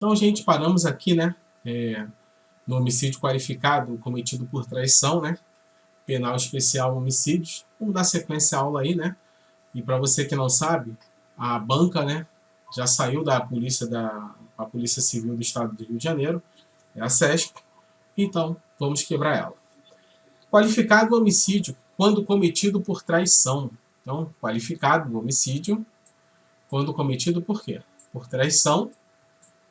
Então, gente, paramos aqui, né? No homicídio qualificado cometido por traição, né? Penal especial homicídios. Vamos dar sequência à aula aí, né? E para você que não sabe, a banca, né? Já saiu da polícia a Polícia Civil do Estado do Rio de Janeiro, é a CESP. Então, vamos quebrar ela. Qualificado homicídio quando cometido por traição. Então, qualificado homicídio quando cometido por quê? Por traição,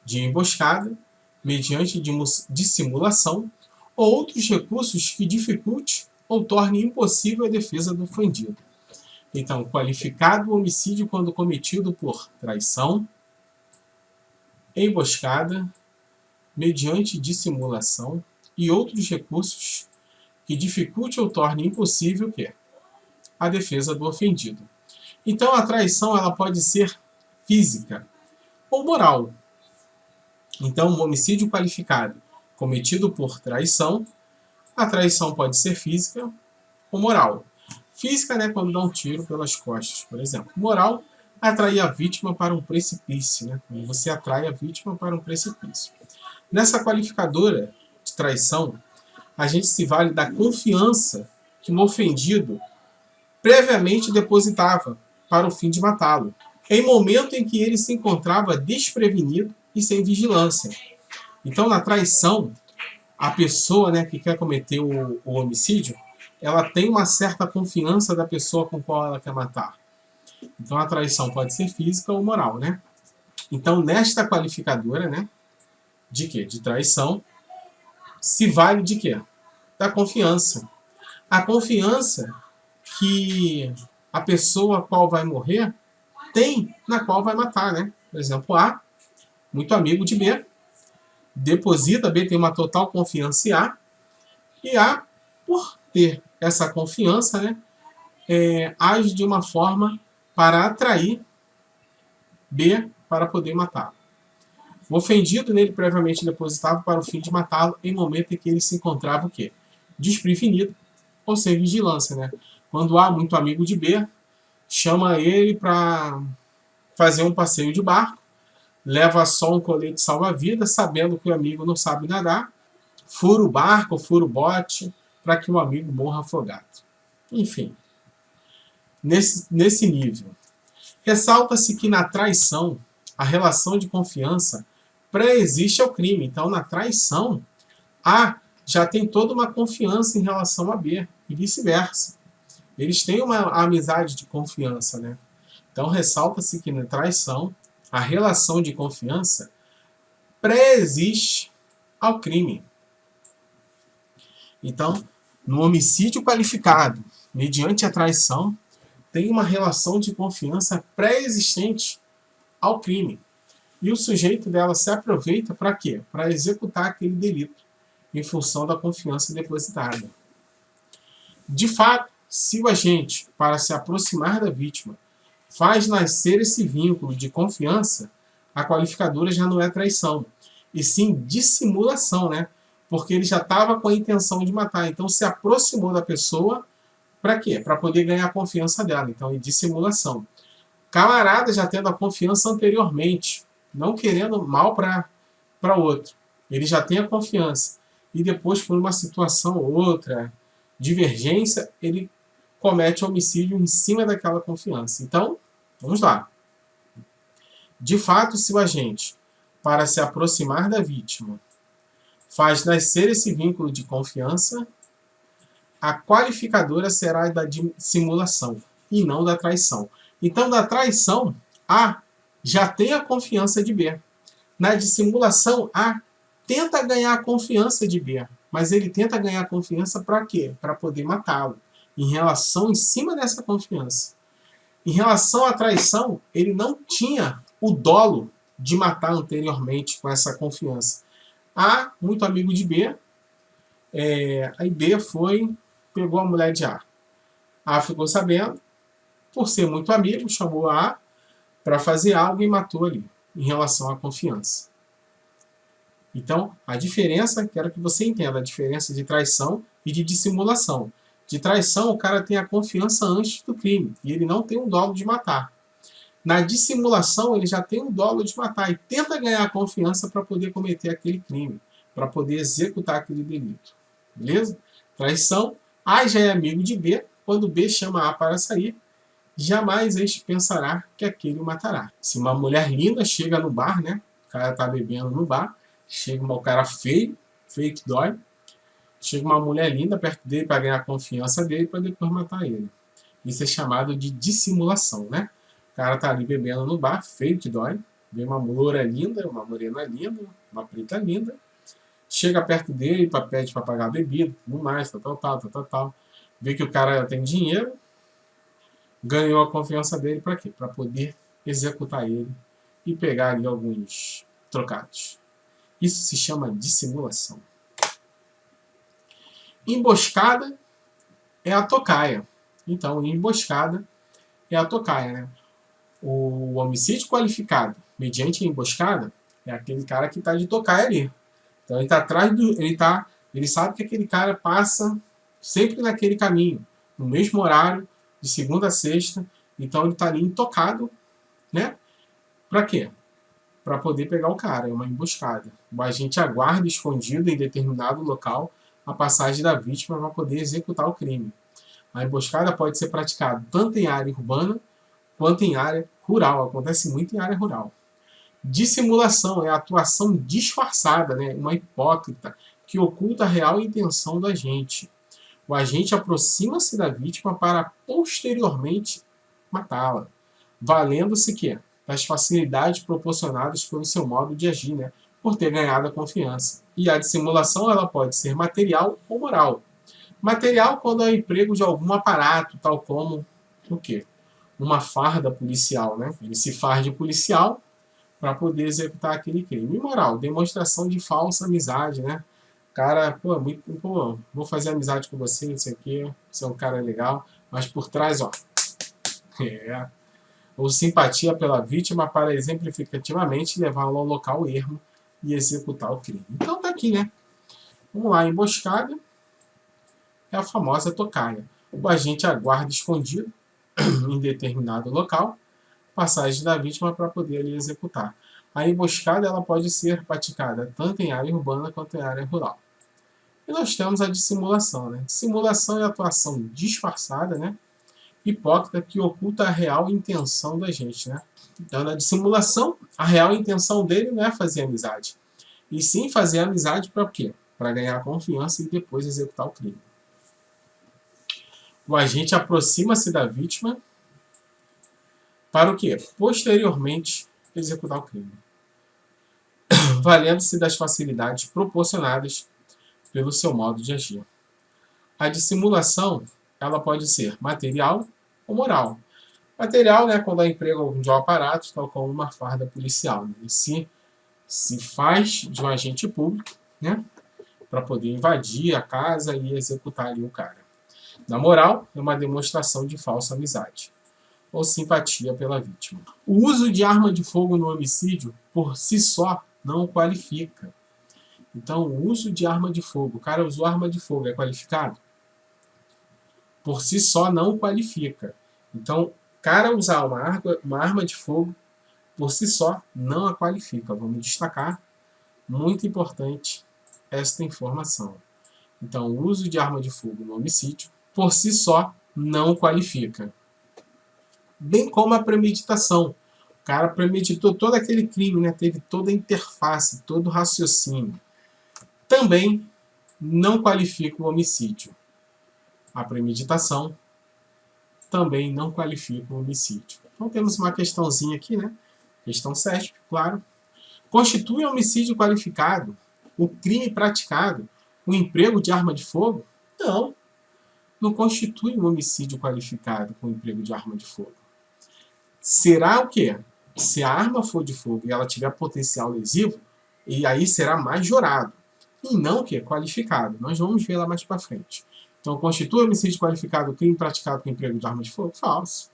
de emboscada, mediante dissimulação ou outros recursos que dificulte ou torne impossível a defesa do ofendido. Então, qualificado homicídio quando cometido por traição, emboscada, mediante dissimulação e outros recursos que dificulte ou torne impossível a defesa do ofendido. Então, a traição ela pode ser física ou moral. Então, o homicídio qualificado cometido por traição, a traição pode ser física ou moral. Física, né, quando dá um tiro pelas costas, por exemplo. Moral, atrair a vítima para um precipício, né? Quando você atrai a vítima para um precipício. Nessa qualificadora de traição, a gente se vale da confiança que o ofendido previamente depositava para o fim de matá-lo, em momento em que ele se encontrava desprevenido e sem vigilância. Então, na traição, a pessoa, né, que quer cometer o homicídio, ela tem uma certa confiança da pessoa com qual ela quer matar. Então, a traição pode ser física ou moral, né? Então, nesta qualificadora, né, de quê? De traição, se vale de quê? Da confiança. A confiança que a pessoa a qual vai morrer tem na qual vai matar, né? Por exemplo, A, muito amigo de B, deposita, B tem uma total confiança em A, e A, por ter essa confiança, né, age de uma forma para atrair B para poder matá-lo. O ofendido nele previamente depositava para o fim de matá-lo em momento em que ele se encontrava o quê? Desprevenido ou sem vigilância, né? Quando A, muito amigo de B, chama ele para fazer um passeio de barco, leva só um colete salva-vidas, sabendo que o amigo não sabe nadar, fura o barco, fura o bote, para que o amigo morra afogado. Enfim, nesse nível. Ressalta-se que na traição, a relação de confiança pré-existe ao crime. Então, na traição, A já tem toda uma confiança em relação a B, e vice-versa. Eles têm uma amizade de confiança, né? Então, ressalta-se que na traição, a relação de confiança pré-existe ao crime. Então, no homicídio qualificado, mediante a traição, tem uma relação de confiança pré-existente ao crime. E o sujeito dela se aproveita para quê? Para executar aquele delito, em função da confiança depositada. De fato, se o agente, para se aproximar da vítima, faz nascer esse vínculo de confiança, a qualificadora já não é traição, e sim dissimulação, né? Porque ele já estava com a intenção de matar. Então, se aproximou da pessoa, para quê? Para poder ganhar a confiança dela. Então, é dissimulação. Camarada já tendo a confiança anteriormente, não querendo mal para outro. Ele já tem a confiança. E depois, por uma situação ou outra, divergência, ele comete homicídio em cima daquela confiança. Então, vamos lá. De fato, se o agente, para se aproximar da vítima, faz nascer esse vínculo de confiança, a qualificadora será da dissimulação e não da traição. Então, da traição, A já tem a confiança de B. Na dissimulação, A tenta ganhar a confiança de B, mas ele tenta ganhar a confiança para quê? Para poder matá-lo, em cima dessa confiança. Em relação à traição, ele não tinha o dolo de matar anteriormente com essa confiança. A, muito amigo de B, aí B pegou a mulher de A. A ficou sabendo, por ser muito amigo, chamou a para fazer algo e matou ali, em relação à confiança. Então, a diferença, quero que você entenda, a diferença de traição e de dissimulação. De traição, o cara tem a confiança antes do crime, e ele não tem o dolo de matar. Na dissimulação, ele já tem o dolo de matar e tenta ganhar a confiança para poder cometer aquele crime, para poder executar aquele delito. Beleza? Traição. A já é amigo de B. Quando B chama A para sair, jamais este pensará que aquele o matará. Se uma mulher linda chega no bar, né? O cara tá bebendo no bar, chega um cara feio que dói, chega uma mulher linda perto dele para ganhar a confiança dele para depois matar ele. Isso é chamado de dissimulação, né? O cara tá ali bebendo no bar, feio que dói, vê uma loura linda, uma morena linda, uma preta linda, chega perto dele, pede para pagar a bebida, tudo mais, tal. Vê que o cara tem dinheiro, ganhou a confiança dele para quê? Para poder executar ele e pegar ali alguns trocados. Isso se chama dissimulação. Emboscada é a tocaia. Então, emboscada é a tocaia, né? O homicídio qualificado mediante a emboscada é aquele cara que está de tocaia ali. Então ele está atrás do. Ele sabe que aquele cara passa sempre naquele caminho, no mesmo horário, de segunda a sexta. Então ele está ali intocado, né? Para quê? Para poder pegar o cara. É uma emboscada. O agente aguarda escondido em determinado local a passagem da vítima para poder executar o crime. A emboscada pode ser praticada tanto em área urbana quanto em área rural. Acontece muito em área rural. Dissimulação é a atuação disfarçada, né? Uma hipócrita, que oculta a real intenção do agente. O agente aproxima-se da vítima para posteriormente matá-la, valendo-se das facilidades proporcionadas pelo seu modo de agir, né? Por ter ganhado a confiança. E a dissimulação ela pode ser material ou moral. Material quando é o emprego de algum aparato, tal como o quê? Uma farda policial, né? Ele se faz de policial para poder executar aquele crime. E moral, demonstração de falsa amizade, né? Cara, vou fazer amizade com você, não sei o quê, você é um cara legal, mas por trás, ó, ou simpatia pela vítima para exemplificativamente levá-lo ao local ermo e executar o crime. Então tá aqui, né? Vamos lá, emboscada é a famosa tocaia. O agente aguarda escondido em determinado local, passagem da vítima para poder ali executar. A emboscada ela pode ser praticada tanto em área urbana quanto em área rural. E nós temos a dissimulação. Né? Dissimulação é a atuação disfarçada, né? Hipócrita, que oculta a real intenção da gente. Né? Então, na dissimulação, a real intenção dele não é fazer amizade. E sim fazer amizade para quê? Para ganhar confiança e depois executar o crime. O agente aproxima-se da vítima para o quê? Posteriormente executar o crime. Valendo-se das facilidades proporcionadas pelo seu modo de agir. A dissimulação ela pode ser material ou moral. Material, né, quando dá emprego de um aparato, tal como uma farda policial. Né? Ele se faz de um agente público, né, para poder invadir a casa e executar ali o cara. Na moral, é uma demonstração de falsa amizade ou simpatia pela vítima. O uso de arma de fogo no homicídio, por si só, não o qualifica. Então, o uso de arma de fogo, o cara usou arma de fogo, é qualificado? Por si só, não o qualifica. Então, o cara usar uma arma de fogo, por si só, não a qualifica. Vamos destacar, muito importante, esta informação. Então, o uso de arma de fogo no homicídio, por si só, não o qualifica. Bem como a premeditação. O cara premeditou todo aquele crime, né? Teve toda a interface, todo o raciocínio. Também não qualifica o homicídio. A premeditação também não qualifica o homicídio. Então temos uma questãozinha aqui, né? Questão 7, claro. Constitui homicídio qualificado o crime praticado com emprego de arma de fogo? Não. Não constitui um homicídio qualificado com emprego de arma de fogo. Será o quê? Se a arma for de fogo e ela tiver potencial lesivo, e aí será majorado. E não o quê? Qualificado. Nós vamos ver lá mais para frente. Então, constitui homicídio qualificado o crime praticado com emprego de arma de fogo? Falso.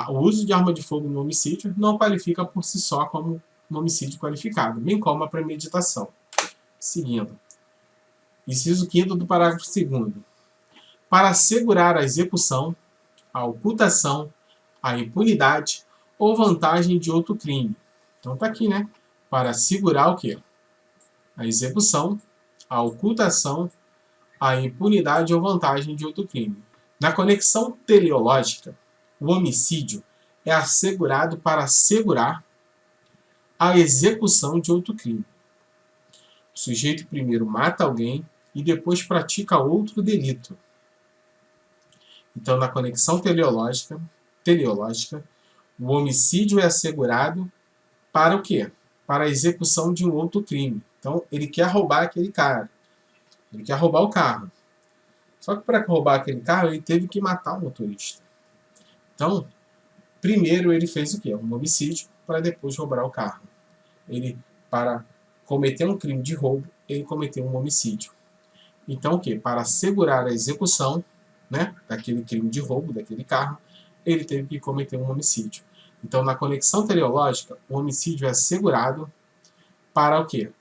O uso de arma de fogo no homicídio não qualifica por si só como um homicídio qualificado, bem como a premeditação. Seguindo. Inciso 5º do parágrafo 2º. Para assegurar a execução, a ocultação, a impunidade ou vantagem de outro crime. Então tá aqui, né? Para assegurar o quê? A execução, a ocultação, a impunidade ou vantagem de outro crime. Na conexão teleológica, o homicídio é assegurado para assegurar a execução de outro crime. O sujeito primeiro mata alguém e depois pratica outro delito. Então, na conexão teleológica, o homicídio é assegurado para o quê? Para a execução de um outro crime. Então, ele quer roubar aquele cara. Ele quer roubar o carro. Só que para roubar aquele carro, ele teve que matar o motorista. Então, primeiro ele fez o quê? Um homicídio para depois roubar o carro. Ele, para cometer um crime de roubo, ele cometeu um homicídio. Então, o quê? Para assegurar a execução, né, daquele crime de roubo, daquele carro, ele teve que cometer um homicídio. Então, na conexão teleológica, o homicídio é assegurado para o quê?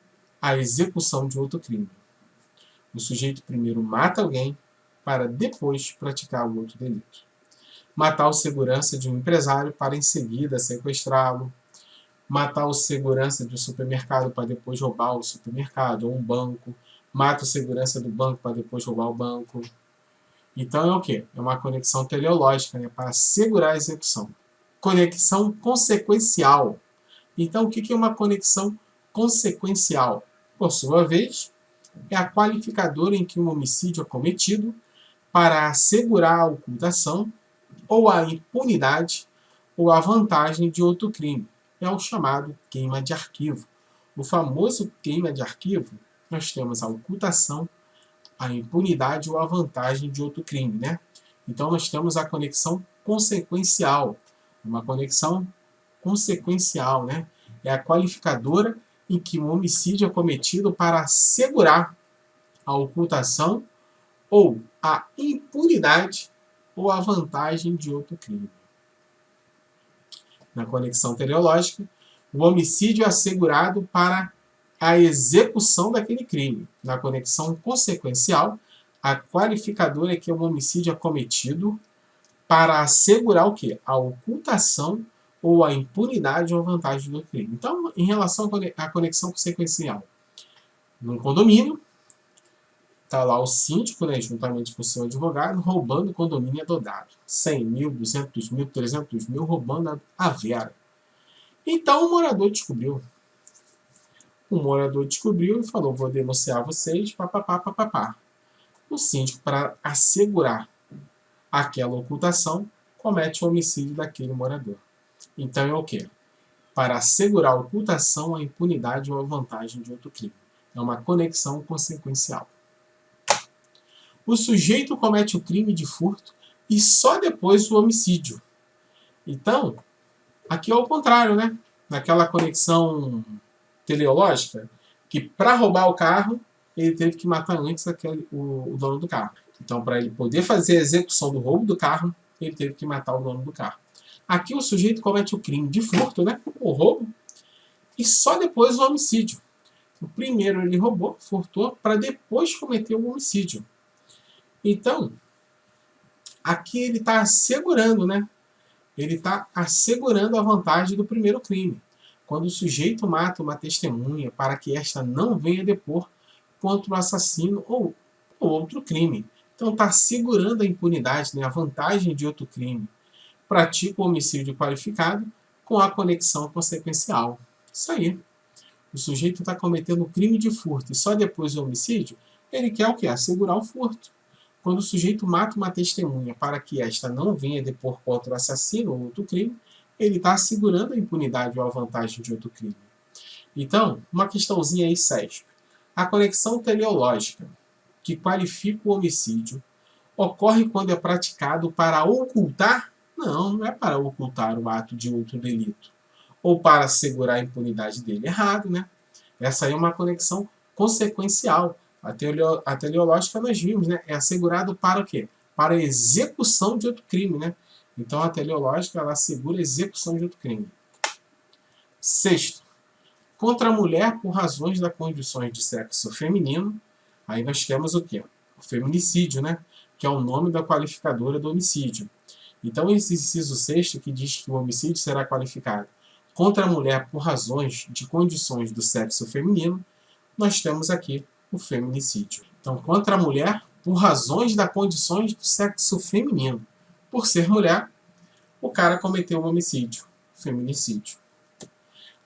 A execução de outro crime. O sujeito primeiro mata alguém para depois praticar o outro delito. Matar o segurança de um empresário para em seguida sequestrá-lo. Matar o segurança de um supermercado para depois roubar o supermercado, ou um banco. Mata o segurança do banco para depois roubar o banco. Então é o quê? É uma conexão teleológica, né, para assegurar a execução. Conexão consequencial. Então o que é uma conexão consequencial? Por sua vez, é a qualificadora em que um homicídio é cometido para assegurar a ocultação, ou a impunidade, ou a vantagem de outro crime. É o chamado queima de arquivo. O famoso queima de arquivo, nós temos a ocultação, a impunidade ou a vantagem de outro crime, né? Então nós temos a conexão consequencial. Uma conexão consequencial, né? É a qualificadora em que um homicídio é cometido para assegurar a ocultação ou a impunidade ou a vantagem de outro crime. Na conexão teleológica, o homicídio é assegurado para a execução daquele crime. Na conexão consequencial, a qualificadora é que o homicídio é cometido para assegurar o quê? A ocultação ou a impunidade ou a vantagem do crime. Então, em relação à conexão consequencial, num condomínio, está lá o síndico, né, juntamente com o seu advogado, roubando o condomínio adodado. 100 mil, 200 mil, 300 mil, roubando a vera. Então o morador descobriu. O morador descobriu e falou, vou denunciar vocês, papapá, papapá. O síndico, para assegurar aquela ocultação, comete o homicídio daquele morador. Então é o quê? Para assegurar a ocultação, a impunidade ou a vantagem de outro crime. É uma conexão consequencial. O sujeito comete o crime de furto e só depois o homicídio. Então, aqui é o contrário, né? Naquela conexão teleológica, que para roubar o carro, ele teve que matar antes o dono do carro. Então, para ele poder fazer a execução do roubo do carro, ele teve que matar o dono do carro. Aqui o sujeito comete o crime de furto, né? O roubo, e só depois o homicídio. O primeiro ele roubou, furtou, para depois cometer o homicídio. Então, aqui ele está assegurando, né? Ele está assegurando a vantagem do primeiro crime. Quando o sujeito mata uma testemunha para que esta não venha depor contra o assassino ou outro crime. Então está assegurando a impunidade, né? A vantagem de outro crime. Pratica o homicídio qualificado com a conexão consequencial. Isso aí. O sujeito está cometendo um crime de furto e só depois do homicídio, ele quer o quê? Assegurar o furto. Quando o sujeito mata uma testemunha para que esta não venha depor contra o assassino ou outro crime, ele está assegurando a impunidade ou a vantagem de outro crime. Então, uma questãozinha aí, SESP. A conexão teleológica, que qualifica o homicídio, ocorre quando é praticado para ocultar? Não, não é para ocultar o ato de outro delito. Ou para assegurar a impunidade dele. Errado, né? Essa aí é uma conexão consequencial. A teleológica nós vimos, né? É assegurado para o quê? Para a execução de outro crime, né? Então a teleológica ela assegura a execução de outro crime. Sexto, contra a mulher por razões das condições de sexo feminino, aí nós temos o quê? O feminicídio, né? Que é o nome da qualificadora do homicídio. Então, esse inciso 6º, que diz que o homicídio será qualificado contra a mulher por razões de condições do sexo feminino, nós temos aqui o feminicídio. Então, contra a mulher por razões das condições do sexo feminino. Por ser mulher, o cara cometeu um homicídio, feminicídio.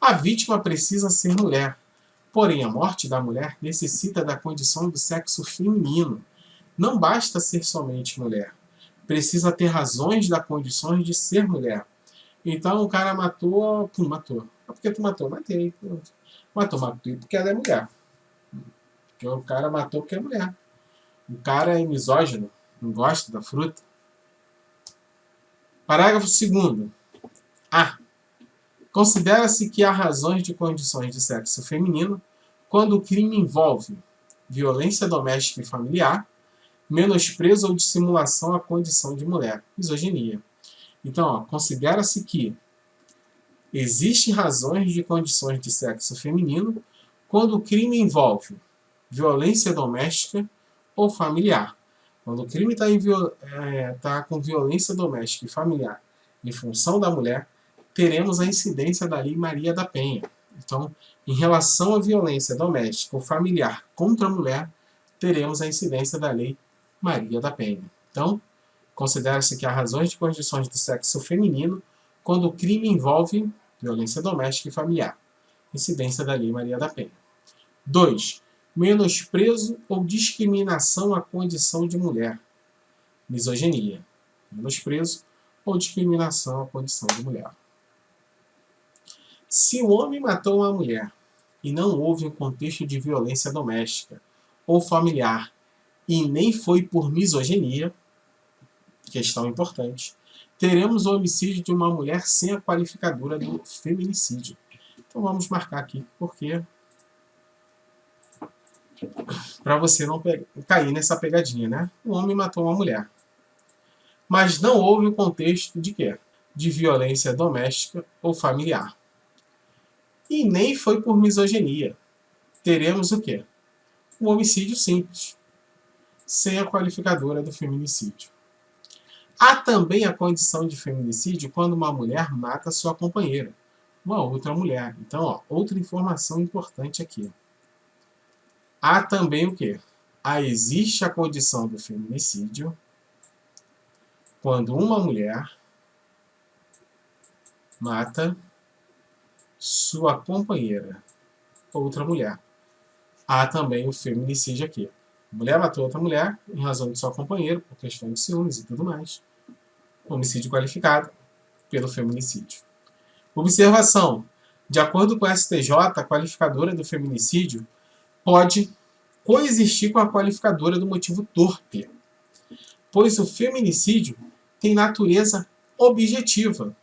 A vítima precisa ser mulher, porém a morte da mulher necessita da condição do sexo feminino. Não basta ser somente mulher, precisa ter razões das condições de ser mulher. Então o cara matou, matou. Por que tu matou? Matei. Matou porque ela é mulher. Porque o cara matou porque é mulher. O cara é misógino, não gosta da fruta. Parágrafo 2º. A. Considera-se que há razões de condições de sexo feminino quando o crime envolve violência doméstica e familiar, menosprezo ou dissimulação à condição de mulher, misoginia. Então, considera-se que existem razões de condições de sexo feminino quando o crime envolve violência doméstica ou familiar. Quando o crime está com violência doméstica e familiar em função da mulher, teremos a incidência da Lei Maria da Penha. Então, em relação à violência doméstica ou familiar contra a mulher, teremos a incidência da Lei Maria da Penha. Então, considera-se que há razões de condições do sexo feminino quando o crime envolve violência doméstica e familiar. Incidência da Lei Maria da Penha. 2. Menosprezo ou discriminação à condição de mulher. Misoginia. Menosprezo ou discriminação à condição de mulher. Se o homem matou uma mulher e não houve um contexto de violência doméstica ou familiar e nem foi por misoginia, questão importante, teremos o homicídio de uma mulher sem a qualificadora do feminicídio. Então vamos marcar aqui, porque para você não cair nessa pegadinha, né? O homem matou uma mulher, mas não houve um contexto de quê? De violência doméstica ou familiar. E nem foi por misoginia. Teremos o quê? Um homicídio simples, sem a qualificadora do feminicídio. Há também a condição de feminicídio quando uma mulher mata sua companheira, uma outra mulher. Então, outra informação importante aqui. Há também o quê? Existe a condição do feminicídio quando uma mulher mata sua companheira, outra mulher. Há também o feminicídio aqui. Mulher matou outra mulher em razão de sua companheira, por questão de ciúmes e tudo mais. Homicídio qualificado pelo feminicídio. Observação. De acordo com o STJ, a qualificadora do feminicídio pode coexistir com a qualificadora do motivo torpe, pois o feminicídio tem natureza objetiva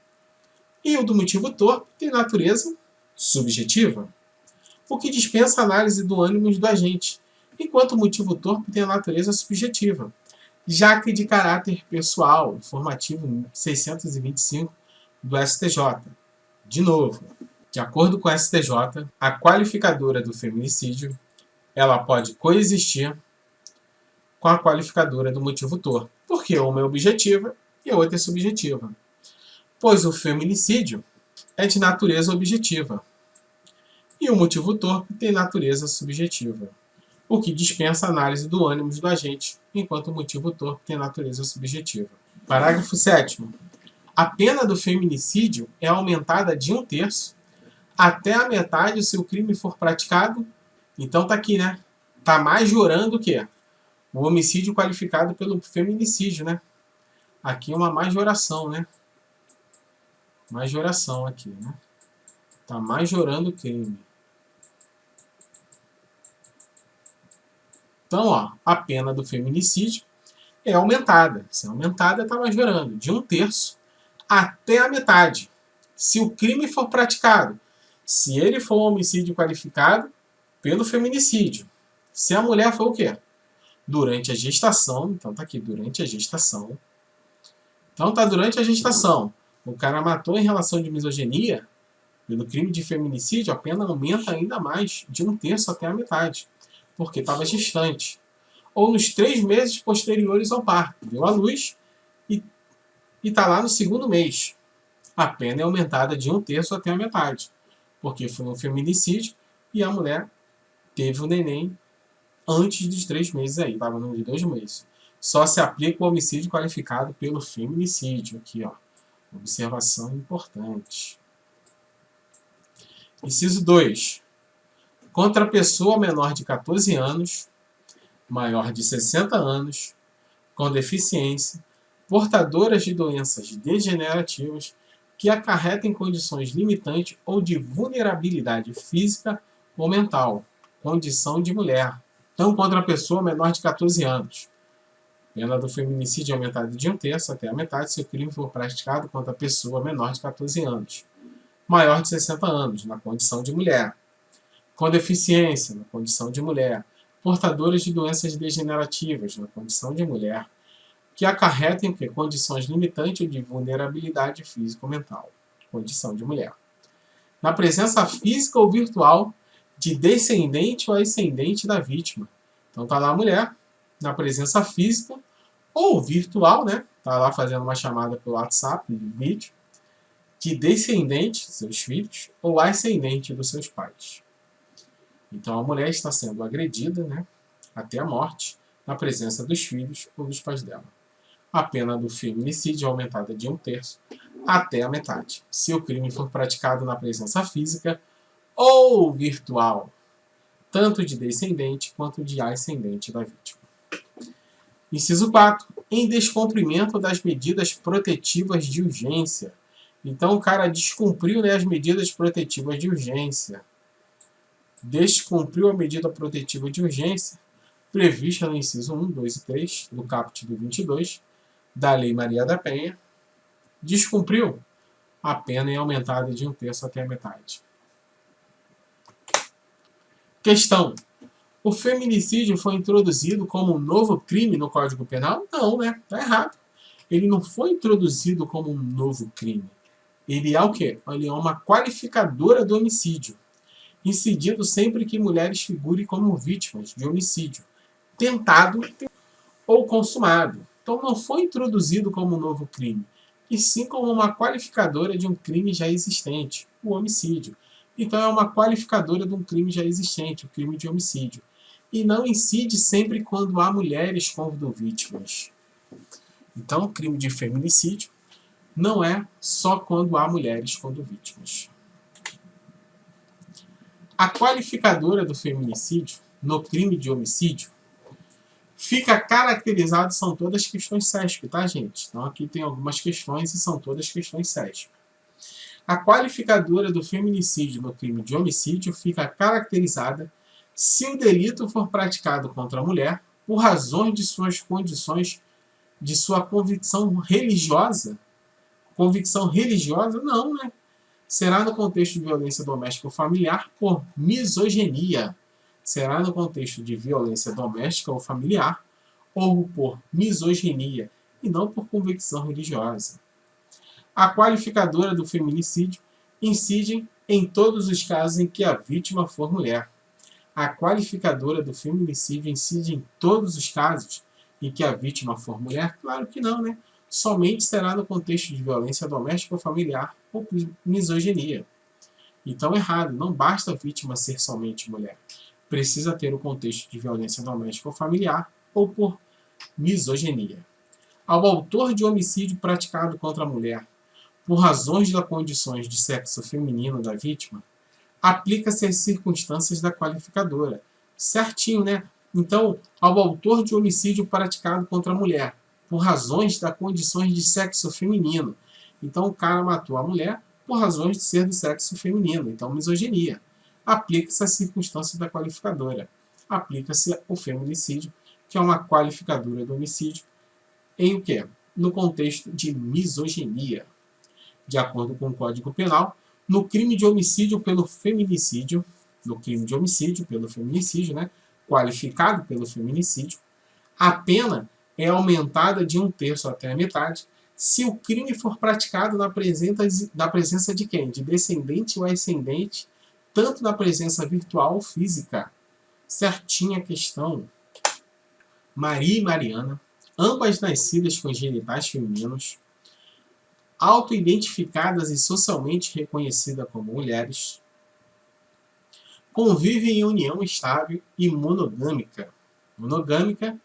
e o do motivo torpe tem natureza subjetiva, o que dispensa a análise do ânimo do agente, enquanto o motivo torpe tem a natureza subjetiva, já que de caráter pessoal, informativo 625 do STJ. De novo, de acordo com o STJ, a qualificadora do feminicídio ela pode coexistir com a qualificadora do motivo torpe, porque uma é objetiva e a outra é subjetiva, pois o feminicídio é de natureza objetiva e o motivo torpe tem natureza subjetiva, o que dispensa a análise do ânimo do agente, enquanto o motivo torpe tem natureza subjetiva. Parágrafo 7º. A pena do feminicídio é aumentada de 1/3 até a metade se o crime for praticado. Então tá aqui, né? Tá majorando o quê? O homicídio qualificado pelo feminicídio, né? Aqui é uma majoração, né? Majoração aqui, né? Tá majorando o crime. Então, ó, a pena do feminicídio é aumentada. Se é aumentada, está majorando de 1/3 até a metade. Se o crime for praticado, se ele for um homicídio qualificado pelo feminicídio. Se a mulher for o quê? Durante a gestação, então tá aqui, durante a gestação. Então tá durante a gestação. O cara matou em relação de misoginia, pelo crime de feminicídio, a pena aumenta ainda mais, de 1/3 até a metade, porque estava gestante. Ou nos 3 meses posteriores ao parto. Deu à luz e e está lá no segundo mês. A pena é aumentada de 1/3 até a metade, porque foi um feminicídio e a mulher teve o neném antes dos 3 meses aí, estava nos 2 meses. Só se aplica o homicídio qualificado pelo feminicídio. Aqui, ó. Observação importante. Inciso 2. Contra a pessoa menor de 14 anos, maior de 60 anos, com deficiência, portadoras de doenças degenerativas que acarretem condições limitantes ou de vulnerabilidade física ou mental, condição de mulher. Então, contra a pessoa menor de 14 anos. Pena do feminicídio é aumentada de 1/3 até a metade se o crime for praticado contra a pessoa menor de 14 anos. Maior de 60 anos, na condição de mulher. Com deficiência, na condição de mulher. Portadores de doenças degenerativas, na condição de mulher. Que acarretem condições limitantes ou de vulnerabilidade física ou mental. Condição de mulher. Na presença física ou virtual de descendente ou ascendente da vítima. Então tá lá a mulher, na presença física ou virtual, né? Tá lá fazendo uma chamada pelo WhatsApp, vídeo, de descendente dos seus filhos ou ascendente dos seus pais. Então a mulher está sendo agredida, né? Até a morte, na presença dos filhos ou dos pais dela. A pena do feminicídio é aumentada de 1/3 até a metade, se o crime for praticado na presença física ou virtual, tanto de descendente quanto de ascendente da vítima. Inciso 4. Em descumprimento das medidas protetivas de urgência. Então o cara descumpriu, né, as medidas protetivas de urgência. Descumpriu a medida protetiva de urgência prevista no inciso 1, 2 e 3 do caput do 22 da Lei Maria da Penha. Descumpriu, a pena é aumentada de 1/3 até a metade. Questão. O feminicídio foi introduzido como um novo crime no Código Penal? Não, né? Tá errado. Ele não foi introduzido como um novo crime. Ele é o quê? Ele é uma qualificadora do homicídio, incidido sempre que mulheres figurem como vítimas de homicídio, tentado ou consumado. Então não foi introduzido como um novo crime, e sim como uma qualificadora de um crime já existente, o homicídio. Então é uma qualificadora de um crime já existente, o crime de homicídio. E não incide sempre quando há mulheres como vítimas. Então, o crime de feminicídio não é só quando há mulheres como vítimas. A qualificadora do feminicídio no crime de homicídio fica caracterizado, são todas questões CESP, tá, gente? Então aqui tem algumas questões e são todas questões CESP. A qualificadora do feminicídio no crime de homicídio fica caracterizada se o delito for praticado contra a mulher por razões de suas condições, de sua convicção religiosa. Convicção religiosa? Não, né? Será no contexto de violência doméstica ou familiar por misoginia. Será no contexto de violência doméstica ou familiar ou por misoginia e não por convicção religiosa. A qualificadora do feminicídio incide em todos os casos em que a vítima for mulher. A qualificadora do feminicídio incide em todos os casos em que a vítima for mulher? Claro que não, né? Somente será no contexto de violência doméstica ou familiar ou misoginia. Então, errado. Não basta a vítima ser somente mulher. Precisa ter o contexto de violência doméstica ou familiar ou por misoginia. Ao autor de homicídio praticado contra a mulher, por razões das condições de sexo feminino da vítima, aplica-se as circunstâncias da qualificadora. Certinho, né? Então, ao autor de homicídio praticado contra a mulher, por razões das condições de sexo feminino. Então, o cara matou a mulher por razões de ser do sexo feminino. Então, misoginia. Aplica-se as circunstâncias da qualificadora. Aplica-se o feminicídio, que é uma qualificadora do homicídio, em o quê? No contexto de misoginia. De acordo com o Código Penal, no crime de homicídio pelo feminicídio, né, qualificado pelo feminicídio, a pena é aumentada de 1/3 até a metade se o crime for praticado na presença de quem? De descendente ou ascendente, tanto na presença virtual ou física. Certinha a questão. Maria e Mariana, ambas nascidas com genitais femininos, autoidentificadas e socialmente reconhecidas como mulheres, convivem em união estável e monogâmica. Monogâmica,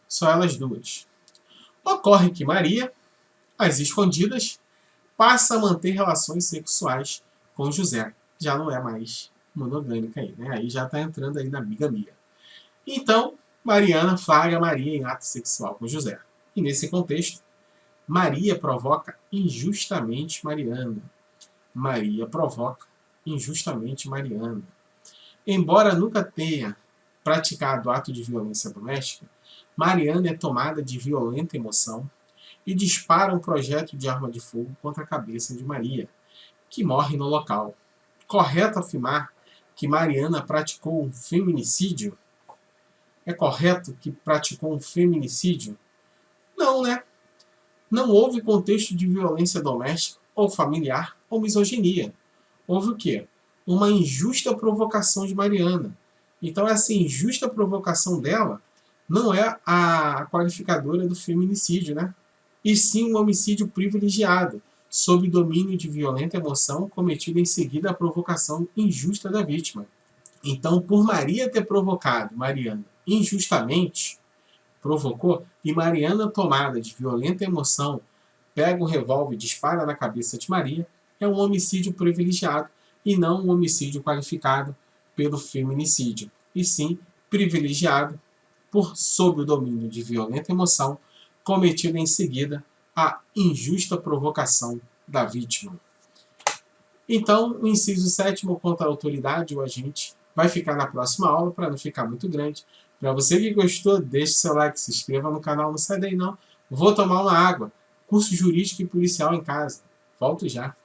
só elas duas. Ocorre que Maria, às escondidas, passa a manter relações sexuais com José. Já não é mais monogâmica aí, né? Aí já está entrando aí na bigamia. Então, Mariana flagra Maria em ato sexual com José. E nesse contexto, Maria provoca injustamente Mariana. Maria provoca injustamente Mariana. Embora nunca tenha praticado ato de violência doméstica, Mariana é tomada de violenta emoção e dispara um projétil de arma de fogo contra a cabeça de Maria, que morre no local. Correto afirmar que Mariana praticou um feminicídio? É correto que praticou um feminicídio? Não, né? Não houve contexto de violência doméstica ou familiar ou misoginia. Houve o quê? Uma injusta provocação de Mariana. Então, essa injusta provocação dela não é a qualificadora do feminicídio, né? E sim um homicídio privilegiado, sob domínio de violenta emoção, cometido em seguida à provocação injusta da vítima. Então, por Maria ter provocado Mariana injustamente, provocou, e Mariana, tomada de violenta emoção, pega o revólver e dispara na cabeça de Maria, é um homicídio privilegiado e não um homicídio qualificado pelo feminicídio, e sim privilegiado por sob o domínio de violenta emoção, cometida em seguida a injusta provocação da vítima. Então, o inciso 7º contra a autoridade ou agente vai ficar na próxima aula, para não ficar muito grande. Para você que gostou, deixe seu like, se inscreva no canal, não sai daí não. Vou tomar uma água. Curso jurídico e policial em casa. Volto já.